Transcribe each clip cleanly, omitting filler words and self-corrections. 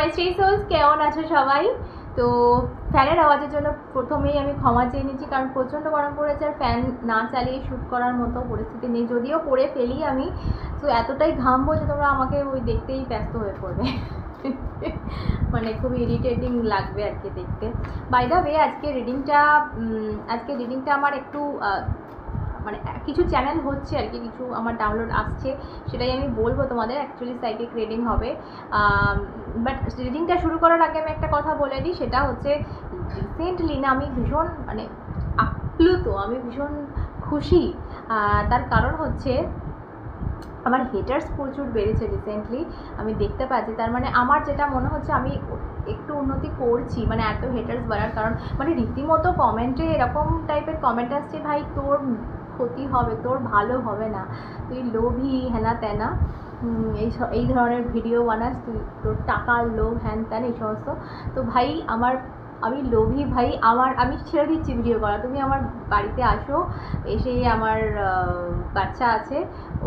মাই স্ট্রি sols, কেমন আছো সবাই? তো ফ্যানের আওয়াজের জন্য প্রথমেই আমি ক্ষমা চেয়ে নিচ্ছি, কারণ প্রচণ্ড গরম পড়েছে আর ফ্যান না চালিয়ে শ্যুট করার মতো পরিস্থিতি নেই। যদিও করে ফেলি আমি, তো এতটাই ঘামবো যে তোমরা আমাকে ওই দেখতেই ব্যস্ত হয়ে পড়বে। মানে খুবই ইরিটেটিং লাগবে আর কি দেখতে। বাই দ্য ওয়ে, আজকে রিডিংটা আমার একটু মানে কিছু চ্যানেল হচ্ছে আর কি, কিছু আমার ডাউনলোড আসছে, সেটাই আমি বলবো তোমাদের। অ্যাকচুয়ালি সাইকিক রিডিং হবে, বাট রিডিংটা শুরু করার আগে আমি একটা কথা বলে দিই, সেটা হচ্ছে রিসেন্টলি না আমি ভীষণ মানে আপ্লুত, আমি ভীষণ খুশি। তার কারণ হচ্ছে আমার হেটার্স প্রচুর বেড়েছে রিসেন্টলি, আমি দেখতে পাচ্ছি। তার মানে আমার যেটা মনে হচ্ছে আমি একটু উন্নতি করছি, মানে এত হেটার্স বাড়ার কারণ মানে রীতিমতো কমেন্টে এরকম টাইপের কমেন্ট আসছে, ভাই তোর ক্ষতি হবে, তোর ভালো হবে না, তুই লোভী, হেনা তেনা, এই ধরনের ভিডিও বানাস, তুই তোর টাকার লোভ, হ্যান ত্যান, এই সমস্ত। তো ভাই আমি লোভী ভাই, আমি ছেড়ে দিচ্ছি ভিডিও করা। তুমি আমার বাড়িতে আসো, এসে আমার বাচ্চা আছে,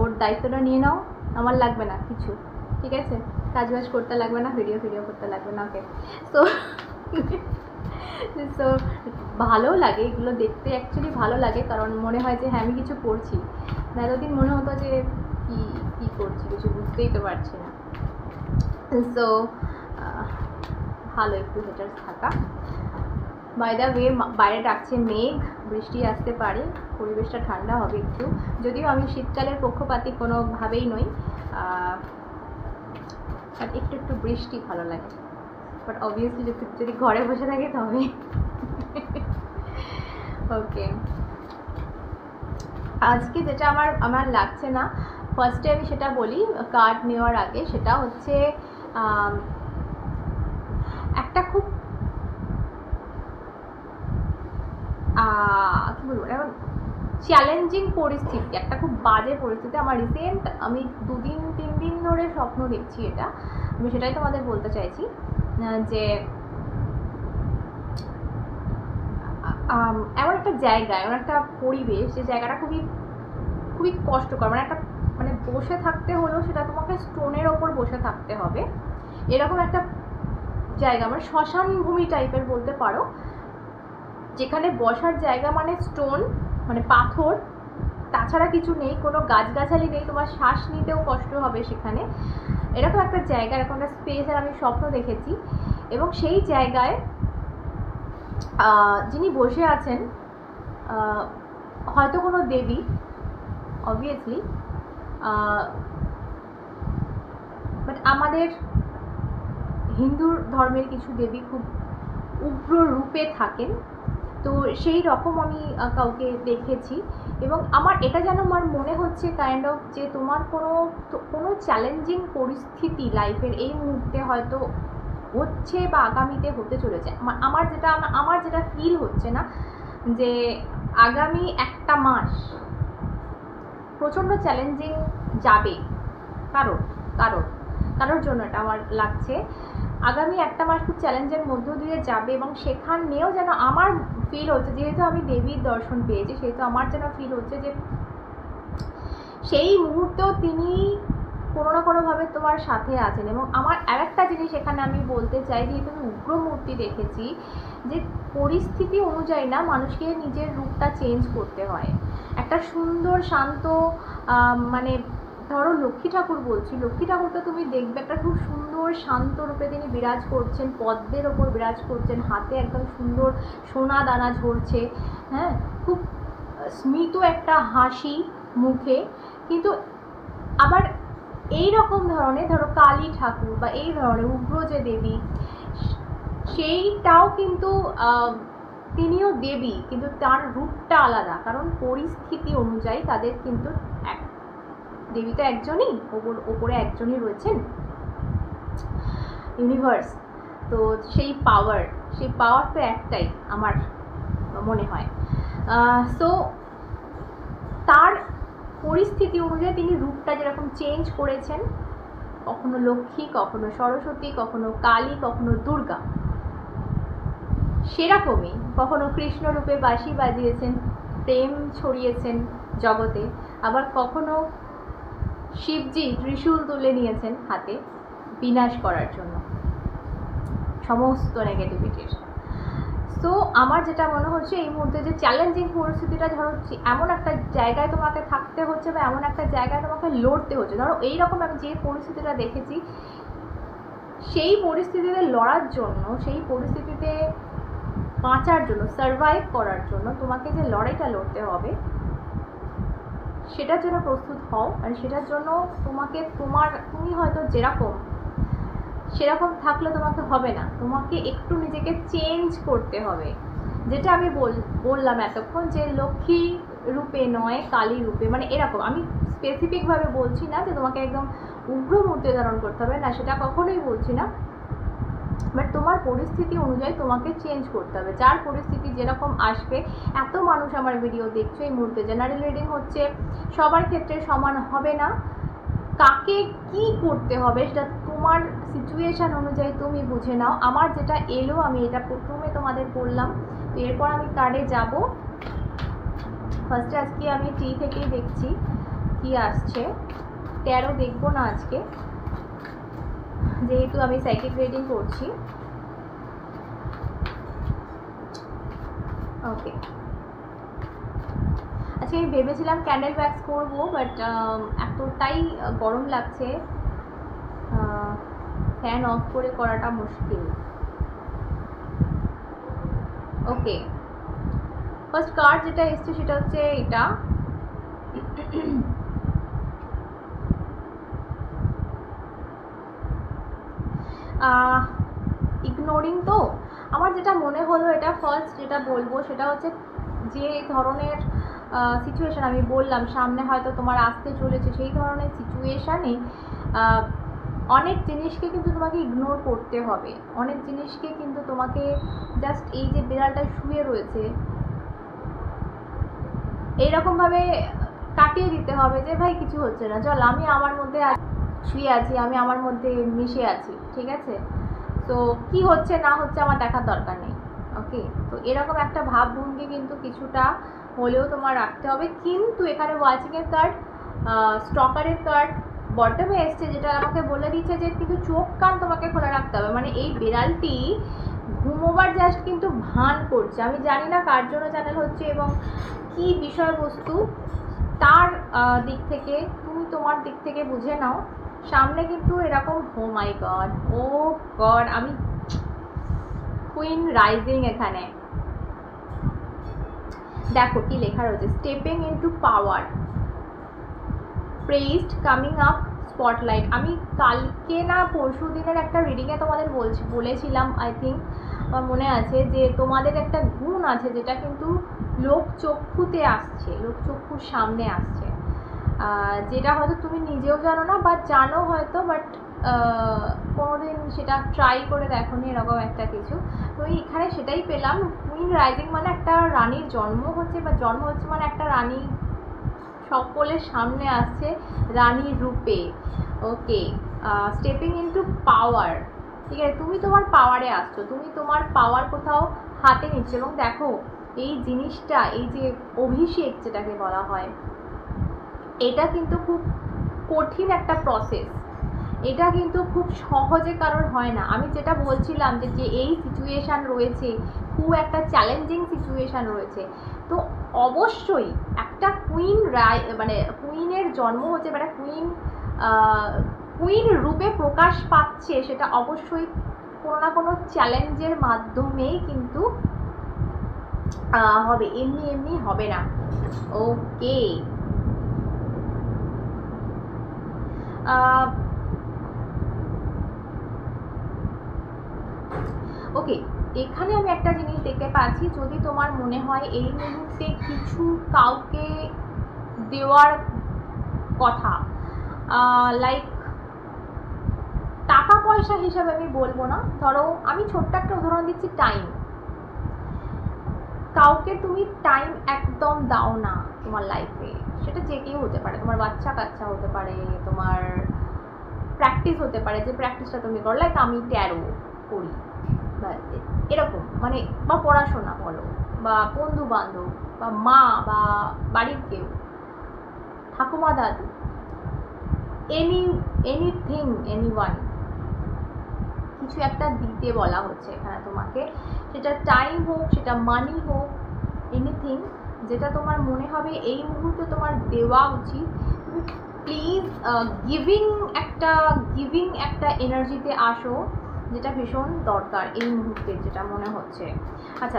ওর দায়িত্বটা নিয়ে নাও, আমার লাগবে না কিছু, ঠিক আছে? কাজবাজ করতে লাগবে না, ভিডিও করতে লাগবে না, ওকে? তো তো ভালো লাগে এগুলো দেখতে, অ্যাকচুয়ালি ভালো লাগে, কারণ মনে হয় যে হ্যাঁ আমি কিছু করছি। এতদিন মনে হতো যে কী করছি, কিছু বুঝতেই তো পারছি না। সো ভালো একটু হেটার্স থাকা। বাই দ্য ওয়ে, বাইরে ডাকছে মেঘ, বৃষ্টি আসতে পারে, পরিবেশটা ঠান্ডা হবে একটু, যদিও আমি শীতকালের পক্ষপাতী কোনোভাবেই নই, বাট একটু বৃষ্টি ভালো লাগে। বাট অবভিয়াসলি যদি ঘরে বসে থাকে তবে। ওকে, আজকে যেটা আমার লাগছে না, ফার্স্টে আমি সেটা বলি কার্ড নেওয়ার আগে, সেটা হচ্ছে একটা খুব কী বলবো, এখন চ্যালেঞ্জিং পরিস্থিতি, একটা খুব বাজে পরিস্থিতি আমার রিসেন্ট, আমি 2-3 দিন ধরে স্বপ্ন দেখছি, এটা আমি সেটাই তোমাদের বলতে চাইছি, যে এমন একটা জায়গা, এমন একটা পরিবেশ, যে জায়গাটা খুবই খুবই কষ্টকর, মানে বসে থাকতে হলেও সেটা তোমাকে স্টোনের ওপর বসে থাকতে হবে, এরকম একটা জায়গা, মানে শ্মশান ভূমি টাইপের বলতে পারো, যেখানে বসার জায়গা মানে স্টোন, মানে পাথর, তাছাড়া কিছু নেই, কোনো গাছগাছালি নেই, তোমার শ্বাস নিতেও কষ্ট হবে সেখানে, এরকম একটা জায়গা, এরকম একটা স্পেসের আমি স্বপ্ন দেখেছি। এবং সেই জায়গায় যিনি বসে আছেন, হয়তো কোনো দেবী, অবভিয়াসলি, বাট আমাদের হিন্দু ধর্মের কিছু দেবী খুব উগ্র রূপে থাকেন, তো সেই রকম আমি কাউকে দেখেছি। এবং আমার এটা যেন আমার মনে হচ্ছে কাইন্ড অফ যে তোমার কোনো চ্যালেঞ্জিং পরিস্থিতি লাইফের এই মুহূর্তে হয়তো হচ্ছে বা আগামীতে হতে চলেছে। আমার যেটা ফিল হচ্ছে না, যে আগামী একটা মাস প্রচণ্ড চ্যালেঞ্জিং যাবে, কারোর জন্য এটা আমার লাগছে। আগামী একটা মাস খুব চ্যালেঞ্জের মধ্য দিয়ে যাবে, এবং সেখানেও যেন আমার ফিল হচ্ছে, যেহেতু আমি দেবীর দর্শন পেয়েছি, সেহেতু আমার যেন ফিল হচ্ছে যে সেই মুহূর্তেও তিনি কোনো না কোনোভাবে তোমার সাথে আছেন। এবং আমার আরেকটা জিনিস এখানে আমি বলতে চাই, যেহেতু আমি উগ্র মূর্তি দেখেছি, যে পরিস্থিতি অনুযায়ী না মানুষকে নিজের রূপটা চেঞ্জ করতে হয়। একটা সুন্দর শান্ত, মানে ধরো লক্ষ্মী ঠাকুর বলছি, লক্ষ্মী ঠাকুরটা তুমি দেখবে একটা খুব সুন্দর শান্ত রূপে তিনি বিরাজ করছেন, পদ্মের ওপর বিরাজ করছেন, হাতে একদম সুন্দর সোনা দানা ঝরছে, হ্যাঁ, খুব স্মিত একটা হাসি মুখে। কিন্তু আবার এই রকম ধরনের, ধরো কালী ঠাকুর বা এই ধরনের উগ্র যে দেবী, সেইটাও কিন্তু তিনিও দেবী, কিন্তু তার রূপটা আলাদা, কারণ পরিস্থিতি অনুযায়ী তাদের কিন্তু দেবী তো একজনই, ওপরে একজনই রয়েছেন, ইউনিভার্স। তো সেই পাওয়ার তো একটাই আমার মনে হয়। সো তার পরিস্থিতি অনুযায়ী তিনি রূপটা যেরকম চেঞ্জ করেছেন, কখনো লক্ষ্মী, কখনো সরস্বতী, কখনো কালী, কখনো দুর্গা, সেরকমই কখনো কৃষ্ণ রূপে বাঁশি বাজিয়েছেন, প্রেম ছড়িয়েছেন জগতে, আবার কখনো শিবজি ত্রিশূল তুলে নিয়েছেন হাতে বিনাশ করার জন্য। সমস্ত নেগেটিভিটির। সো আমার যেটা মনে হচ্ছে এই মুহূর্তে যে চ্যালেঞ্জিং পরিস্থিতিটা, ধরো এমন একটা জায়গায় তোমাকে থাকতে হচ্ছে বা এমন একটা জায়গায় তোমাকে লড়তে হচ্ছে, ধরো এইরকম আমি যে পরিস্থিতিটা দেখেছি, সেই পরিস্থিতিতে লড়ার জন্য, সেই পরিস্থিতিতে বাঁচার জন্য, সারভাইভ করার জন্য তোমাকে যে লড়াইটা লড়তে হবে, সেটার জন্য প্রস্তুত হও। আর সেটার জন্য তোমাকে তুমি হয়তো যেরকম সেরকম থাকলে তোমাকে হবে না, তোমাকে একটু নিজেকে চেঞ্জ করতে হবে। যেটা আমি বললাম এতক্ষণ, যে লক্ষ্মী রূপে নয় কালী রূপে, মানে এরকম আমি স্পেসিফিকভাবে বলছি না যে তোমাকে একদম উগ্র মূর্তি ধারণ করতে হবে, না সেটা কখনোই বলছি না, বাট তোমার পরিস্থিতি অনুযায়ী তোমাকে চেঞ্জ করতে হবে। যার পরিস্থিতি যেরকম আসবে, এত মানুষ আমার ভিডিও দেখছো এই মুহূর্তে, জেনারেল রিডিং হচ্ছে, সবার ক্ষেত্রে সমান হবে না, কাকে কি করতে হবে সেটা তোমার সিচুয়েশান অনুযায়ী তুমি বুঝে নাও। আমার যেটা এলো আমি এটা প্রথমে তোমাদের বললাম, তো এরপর আমি কার্ডে যাব। ফার্স্টে আজকে আমি টি থেকেই দেখছি কি আসছে, ট্যারো দেখবো না আজকে, যেহেতু আমি সাইকিক রিডিং করছি। ওকে, আচ্ছা আমি ভেবেছিলাম ক্যান্ডেল ওয়্যাক্স করবো, বাট এতটাই গরম লাগছে, ফ্যান অফ করে করাটা মুশকিল। ওকে, ফার্স্ট কার্ড যেটা এসছে সেটা হচ্ছে এটা, ইগনোরিং। তো আমার যেটা মনে হলো, এটা ফার্স্ট যেটা বলবো সেটা হচ্ছে, যে ধরনের সিচুয়েশান আমি বললাম সামনে হয়তো তোমার আসতে চলেছে, সেই ধরনের সিচুয়েশানে অনেক জিনিসকে কিন্তু তোমাকে ইগনোর করতে হবে, অনেক জিনিসকে কিন্তু তোমাকে জাস্ট এই যে বিড়ালটা শুয়ে রয়েছে এইরকমভাবে কাটিয়ে দিতে হবে, যে ভাই কিছু হচ্ছে না, চল আমি আমার মধ্যে শুয়ে আছি, আমি আমার মধ্যে মিশে আছি, ঠিক আছে, তো কি হচ্ছে না হচ্ছে আমার দেখার দরকার নেই। ওকে, তো এরকম একটা ভাবভঙ্গি কিন্তু কিছুটা হলেও তোমার রাখতে হবে। কিন্তু এখানে ওয়াচিংয়ের কার্ড, স্টকারের কার্ড বটমে এসছে, যেটা আমাকে বলে দিচ্ছে যে কিন্তু চোখ কান তোমাকে খোলা রাখতে হবে। মানে এই বিড়ালটি ঘুমোবার জাস্ট কিন্তু ভান করছে, আমি জানি না কার জন্য চ্যানেল হচ্ছে এবং কি বিষয়বস্তু, তার দিক থেকে তুমি তোমার দিক থেকে বুঝে নাও। সামনে কিন্তু এরকম, ও মাই গড, ও গড, আমি কুইন রাইজিং, এখানে দেখো কি লেখা রয়েছে, স্টেপিং ইনটু পাওয়ার, প্রেইজড, কামিং আপ, স্পটলাইট। আমি কালকে না পরশু দিনের একটা রিডিংয়ে তোমাদের বলেছিলাম, আই থিঙ্ক আমার মনে আছে, যে তোমাদের একটা গুণ আছে যেটা কিন্তু লোকচক্ষুতে আসছে, লোকচক্ষুর সামনে আসছে, যেটা হয়তো তুমি নিজেও জানো না, বা জানো হয়তো, বাট কোনোদিন সেটা ট্রাই করে দেখো নি, এরকম একটা কিছু। তো এখানে সেটাই পেলাম, কুইন রাইজিং মানে একটা রানীর জন্ম হচ্ছে, বা জন্ম হচ্ছে মানে একটা রানী সকলের সামনে আসছে রানীর রূপে। ওকে, স্টেপিং ইনটু পাওয়ার, ঠিক আছে, তুমি তোমার পাওয়ারে আসছো, তুমি তোমার পাওয়ার কোথাও হাতে নিচ্ছ। এবং দেখো এই জিনিসটা, এই যে অভিষেক যেটাকে বলা হয়, এটা কিন্তু খুব কঠিন একটা প্রসেস, এটা কিন্তু খুব সহজে কারোর হয় না। আমি যেটা বলছিলাম যে এই সিচুয়েশান রয়েছে, খুব একটা চ্যালেঞ্জিং সিচুয়েশান রয়েছে, তো অবশ্যই একটা কুইন মানে কুইনের জন্ম হচ্ছে, মানে কুইন রূপে প্রকাশ পাচ্ছে, সেটা অবশ্যই কোনো না কোনো চ্যালেঞ্জের মাধ্যমেই কিন্তু হবে, এমনি এমনি হবে না। ওকে, ওকে, এখানে আমি একটা জিনিস দেখতে পাচ্ছি, যদি তোমার মনে হয় এই মুহূর্তে কিছু কাউকে দেওয়ার কথা, লাইক টাকা পয়সা হিসাবে আমি বলবো না, ধরো আমি ছোট্ট একটা উদাহরণ দিচ্ছি, টাইম, কাউকে তুমি টাইম একদম দাও না তোমার লাইফে, সেটা যে কেউ হতে পারে, তোমার বাচ্চা কাচ্চা হতে পারে, তোমার প্র্যাকটিস হতে পারে, যে প্র্যাকটিসটা তুমি করো, লাইক আমি ট্যারো করি বা এরকম, মানে বা পড়াশোনা বলো, বা বন্ধু বান্ধব, বা মা, বা বাড়ির কেউ, ঠাকুমা দাদু, এনিথিং, এনিওয়ান, কিছু একটা দিতে বলা হচ্ছে এখানে তোমাকে, সেটা টাইম হোক, সেটা মানি হোক, এনিথিং যেটা তোমার মনে হবে এই মুহূর্তে তোমার দেওয়া উচিত। তুমি প্লিজ গিভিং একটা এনার্জিতে আসো, যেটা ভীষণ দরকার এই মুহূর্তে, যেটা মনে হচ্ছে। আচ্ছা,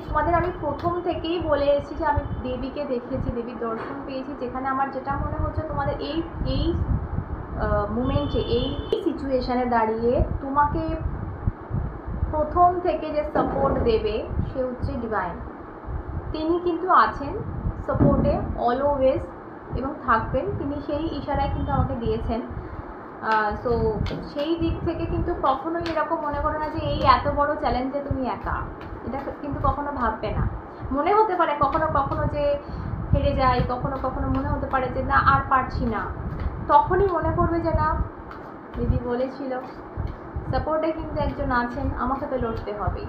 তোমাদের আমি প্রথম থেকেই বলে এসেছি যে আমি দেবীকে দেখেছি, দেবীর দর্শন পেয়েছি, যেখানে আমার যেটা মনে হচ্ছে তোমাদের এই মোমেন্টে, এই সিচুয়েশানে দাঁড়িয়ে তোমাকে প্রথম থেকে যে সাপোর্ট দেবে সে হচ্ছে ডিভাইন। তিনি কিন্তু আছেন সাপোর্টে অলওয়েজ এবং থাকবেন, তিনি সেই ইশারায় কিন্তু আমাকে দিয়েছেন। সো সেই দিক থেকে কিন্তু কখনোই এরকম মনে করো না যে এই এত বড় চ্যালেঞ্জে তুমি একা, এটা কিন্তু কখনো ভাববে না। মনে হতে পারে কখনো কখনো যে হেরে যাই, কখনো কখনো মনে হতে পারে যে না আর পারছি না, তখনই মনে করবে যে না, দিদি বলেছিল সাপোর্টে কিন্তু একজন আছেন, আমাকে তো লড়তে হবে।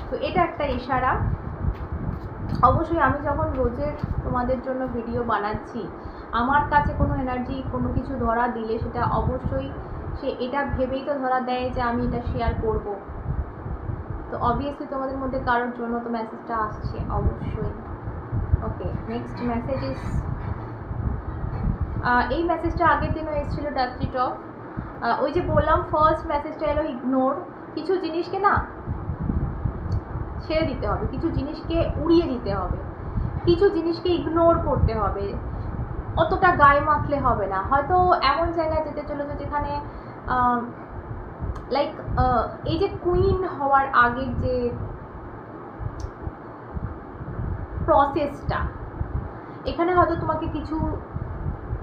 তো এটা একটা ইশারা। অবশ্যই আমি যখন রোজের তোমাদের জন্য ভিডিও বানাচ্ছি, আমার কাছে কোনো এনার্জি কোনো কিছু ধরা দিলে সেটা অবশ্যই সে এটা ভেবেই তো ধরা দেয় যে আমি এটা শেয়ার করব। তো অবভিয়াসলি তোমাদের মধ্যে কারোর জন্য তো মেসেজটা আসছে অবশ্যই। ওকে, নেক্সট মেসেজ ইজ, এই মেসেজটা আগের দিনও এসেছিল ডাস্টি টপ। ওই যে বললাম ফার্স্ট মেসেজটা এলো ইগনোর, কিছু জিনিসকে না ছেড়ে দিতে হবে, কিছু জিনিসকে উড়িয়ে দিতে হবে, কিছু জিনিসকে ইগনোর করতে হবে, অতটা গায়ে মাখলে হবে না। হয়তো এমন জায়গায় যেতে চলেছে যেখানে লাইক এই যে কুইন হওয়ার আগের যে প্রসেসটা, এখানে হয়তো তোমাকে কিছু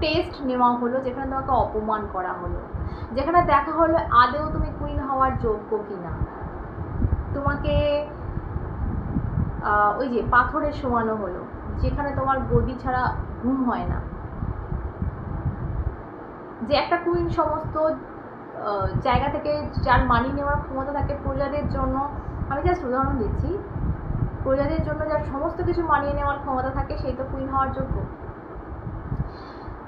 টেস্ট নেওয়া হলো, যেখানে তোমাকে অপমান করা হলো, যেখানে দেখা হলো আদৌ তুমি কুইন হওয়ার যোগ্য কিনা, তোমাকে ওই যে পাথরের শোয়ানো হলো, যেখানে তোমার গদি ছাড়া ঘুম হয় না। যে একটা কুইন সমস্ত জায়গা থেকে যার মানি নেওয়ার ক্ষমতা থাকে প্রজাদের জন্য, আমি জাস্ট উদাহরণ দিচ্ছি, প্রজাদের জন্য যার সমস্ত কিছু মানিয়ে নেওয়ার ক্ষমতা থাকে সেই তো কুইন হওয়ার যোগ্য।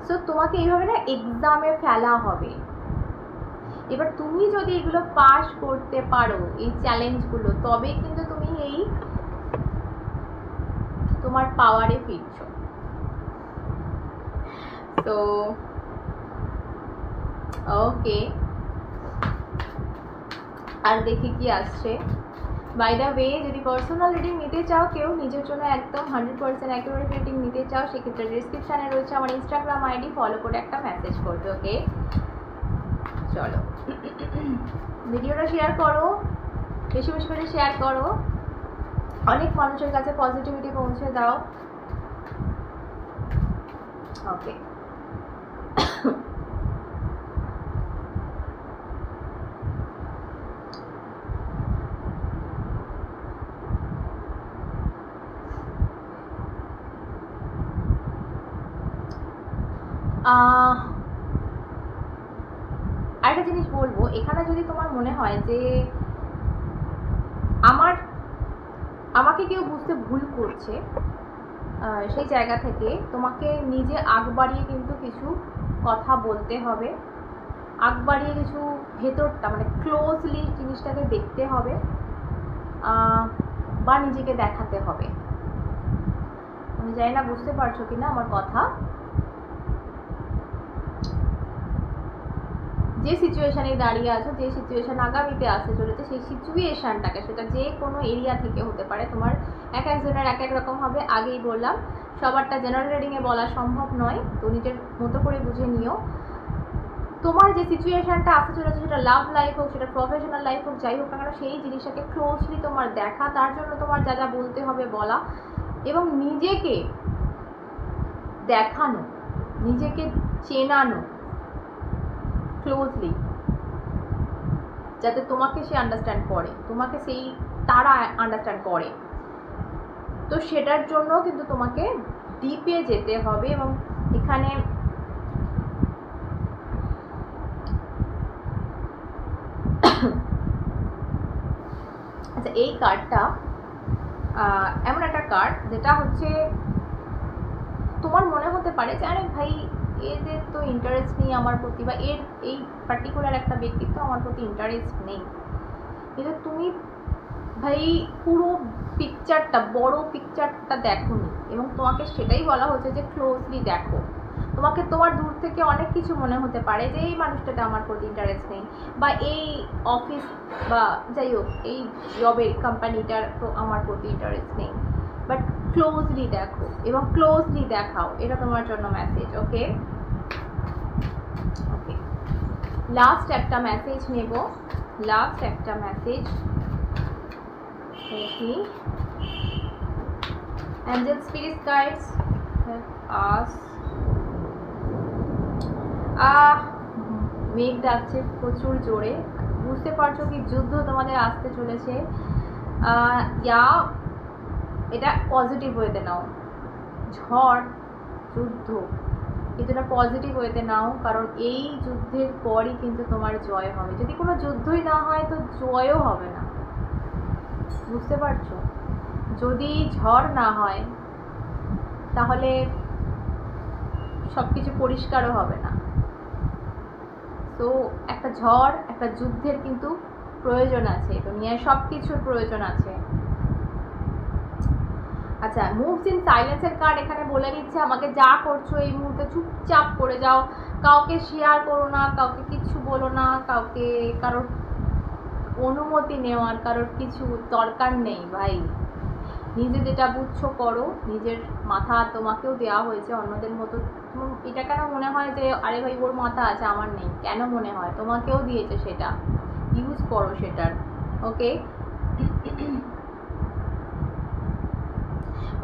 সো তোমাকে এইভাবে না এক্সামে ফেলা হবে। এবার তুমি যদি এগুলো পাস করতে পারো, এই চ্যালেঞ্জগুলো, তবেই কিন্তু তুমি এই তোমার পাওয়ারে ফিরছো। তো ওকে, আর দেখি কি আসছে। বাই দ্য ওয়ে, যদি পার্সোনাল রিডিং নিতে চাও, কেউ নিজের জন্য একদম 100% অ্যাকুরেট রিডিং নিতে চাও, সেক্ষেত্রে ডিসক্রিপশানে রয়েছে আমার ইনস্টাগ্রাম আইডি, ফলো করে একটা মেসেজ করবে। ওকে, চলো ভিডিওটা শেয়ার করো, বেশি বেশি করে শেয়ার করো, অনেক মানুষের কাছে পজিটিভিটি পৌঁছে দাও। ওকে, আরেকটা জিনিস বলবো, এখানে যদি তোমার মনে হয় যে আমাকে কেউ বুঝতে ভুল করছে, সেই জায়গা থেকে তোমাকে নিজে আগ বাড়িয়ে কিন্তু কিছু কথা বলতে হবে, আগ বাড়িয়ে কিছু ভেতরটা মানে ক্লোজলি জিনিসটাকে দেখতে হবে বা নিজেকে দেখাতে হবে। আমি জানি না বুঝতে পারছো কিনা আমার কথা। যে সিচুয়েশানে দাঁড়িয়ে আছো, যে সিচুয়েশান আগামীতে আসতে চলেছে, সেই সিচুয়েশানটাকে, সেটা যে কোনো এরিয়া থেকে হতে পারে, তোমার এক একজনের এক এক রকম হবে। আগেই বললাম সবারটা জেনারেল রিডিংয়ে বলা সম্ভব নয়, তো নিজের মতো করে বুঝে নিও। তোমার যে সিচুয়েশানটা আসতে চলেছে, সেটা লাভ লাইফ হোক, সেটা প্রফেশনাল লাইফ হোক, যাই হোক না কেন, সেই জিনিসটাকে ক্লোজলি তোমার দেখা, তার জন্য তোমার যা যা বলতে হবে বলা, এবং নিজেকে দেখানো, নিজেকে চেনানো ক্লোজলি, যাতে তোমাকে সে আন্ডারস্ট্যান্ড করে, তোমাকে সেই তারা আন্ডারস্ট্যান্ড করে। তো সেটার জন্য কিন্তু তোমাকে ডিপে যেতে হবে। এবং এখানে আচ্ছা, এই কার্ডটা এমন একটা কার্ড যেটা হচ্ছে তোমার মনে হতে পারে যে আরে ভাই এদের তো ইন্টারেস্ট নেই আমার প্রতি, বা এর এই পার্টিকুলার একটা ব্যক্তিত্ব আমার প্রতি ইন্টারেস্ট নেই। কিন্তু তুমি ভাই পুরো পিকচারটা, বড় পিকচারটা দেখোনি, এবং তোমাকে সেটাই বলা হচ্ছে যে ক্লোজলি দেখো। তোমাকে তোমার দূর থেকে অনেক কিছু মনে হতে পারে যে এই মানুষটাতে আমার প্রতি ইন্টারেস্ট নেই, বা এই অফিস বা যাই হোক এই জবের কোম্পানিটার তো আমার প্রতি ইন্টারেস্ট নেই, বাট ক্লোজলি দেখো এবং ক্লোজলি দেখাও, এটা তোমার জন্য মেসেজ। ওকে ওকে, লাস্ট একটা মেসেজ নেব, লাস্ট একটা মেসেজ দেখি। Angel Spirit Guides help us. মেঘ ডাকছে প্রচুর জোরে, বুঝতে পারছো কি যুদ্ধ তোমাদের আসতে চলেছে। ইয়া এটা পজিটিভ ওয়েতে নাও, ঝড় যুদ্ধ, কিন্তু এটা পজিটিভ ওয়েতে নাও, কারণ এই যুদ্ধের পরই কিন্তু তোমার জয় হবে। যদি কোনো যুদ্ধই না হয় তো জয়ও হবে না, বুঝতে পারছো? যদি ঝড় না হয় তাহলে সব কিছু পরিষ্কারও হবে না। তো একটা ঝড়, একটা যুদ্ধের কিন্তু প্রয়োজন আছে, দুনিয়ায় সব কিছুর প্রয়োজন আছে। আচ্ছা, মুভস ইন সাইলেন্সের কার্ড এখানে বলে দিচ্ছে আমাকে যা করছো এই মুহূর্তে চুপচাপ করে যাও, কাউকে শেয়ার করো না, কাউকে কিছু বলো না, কাউকে কারোর অনুমতি নেওয়ার কারোর কিছু দরকার নেই ভাই। নিজে যেটা বুঝছো করো, নিজের মাথা তোমাকেও দেওয়া হয়েছে অন্যদের মতো। এটা কেন মনে হয় যে আরে ভাই ওর মাথা আছে আমার নেই, কেন মনে হয়? তোমাকেও দিয়েছে, সেটা ইউজ করো সেটার। ওকে,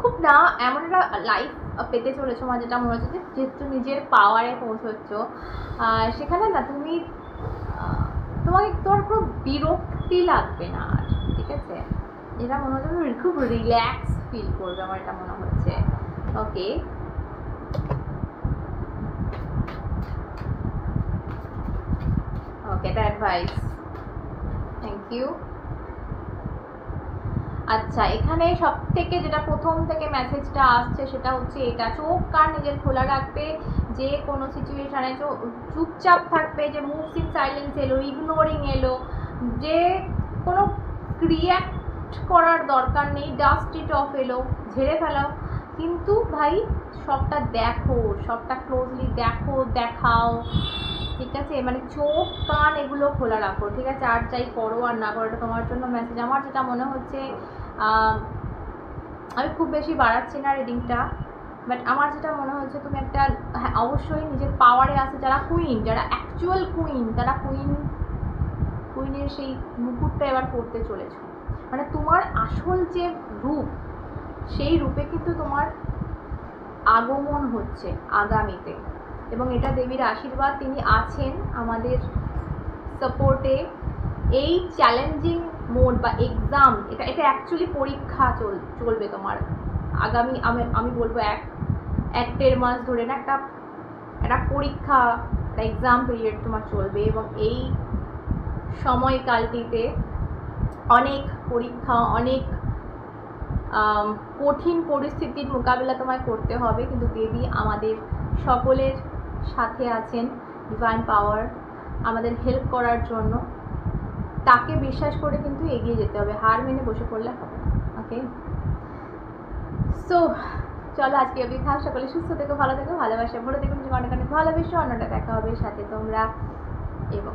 খুব না এমন একটা লাইফ পেতে চলেছো আমার যেটা মনে হচ্ছে, যেহেতু নিজের পাওয়ারে পৌঁছচ্ছ সেখানে না তুমি তোমার কোনো বিরক্তি লাগবে না আর, ঠিক আছে? এটা মনে হচ্ছে খুব রিল্যাক্স ফিল করবে, আমার এটা মনে হচ্ছে। ওকে, ওকে, এটা অ্যাডভাইস, থ্যাংক ইউ। আচ্ছা, এখানে সব থেকে যেটা প্রথম থেকে মেসেজটা আসছে সেটা হচ্ছে এটা, চোখ কান নিজের খোলা রাখবে, যে কোনো সিচুয়েশানে চুপচাপ থাকবে, যে মুভস ইন সাইলেন্স এলো, ইগনোরিং এলো, যে কোনো রিয়্যাক্ট করার দরকার নেই, ডাস্ট ইট অফ এলো, ঝেড়ে ফেলাও, কিন্তু ভাই সবটা দেখো, সবটা ক্লোজলি দেখো, দেখাও, ঠিক আছে? মানে চোখ কান এগুলো খোলা রাখো, ঠিক আছে? আর যাই করো আর না করো, এটা তোমার জন্য মেসেজ। আমার যেটা মনে হচ্ছে, আমি খুব বেশি বাড়াচ্ছি না রিডিংটা, বাট আমার যেটা মনে হচ্ছে তুমি একটা, হ্যাঁ অবশ্যই নিজের পাওয়ারে আছে যারা কুইন, যারা অ্যাকচুয়াল কুইন, তারা কুইনের সেই মুকুটটা এবার পড়তে চলেছ। মানে তোমার আসল যে রূপ, সেই রূপে কিন্তু তোমার আগমন হচ্ছে আগামীতে, এবং এটা দেবীর আশীর্বাদ, তিনি আছেন আমাদের সাপোর্টে। এই চ্যালেঞ্জিং মোড বা এক্সাম, এটা অ্যাকচুয়ালি পরীক্ষা চলবে তোমার আগামী, আমি বলবো 1-1.5 মাস ধরে না, একটা পরীক্ষা, একটা এক্সাম পিরিয়ড তোমার চলবে, এবং এই সময়কালটিতে অনেক পরীক্ষা, অনেক কঠিন পরিস্থিতির মোকাবিলা তোমায় করতে হবে, কিন্তু দেবী আমাদের সকলের সাথে আছেন, ডিভাইন পাওয়ার আমাদের হেল্প করার জন্য। তাকে বিশ্বাস করে কিন্তু এগিয়ে যেতে হবে, হার মেনে বসে পড়লে হবে না। ওকে, সো চলো আজকে অবধি থাক, সকলে সুস্থ থেকো, ভালো থেকো, ভালোবাসা ভরে থেকো, অনেক অনেক ভালোবেসো, অন্যটা দেখা হবে সাথে তোমরা এবং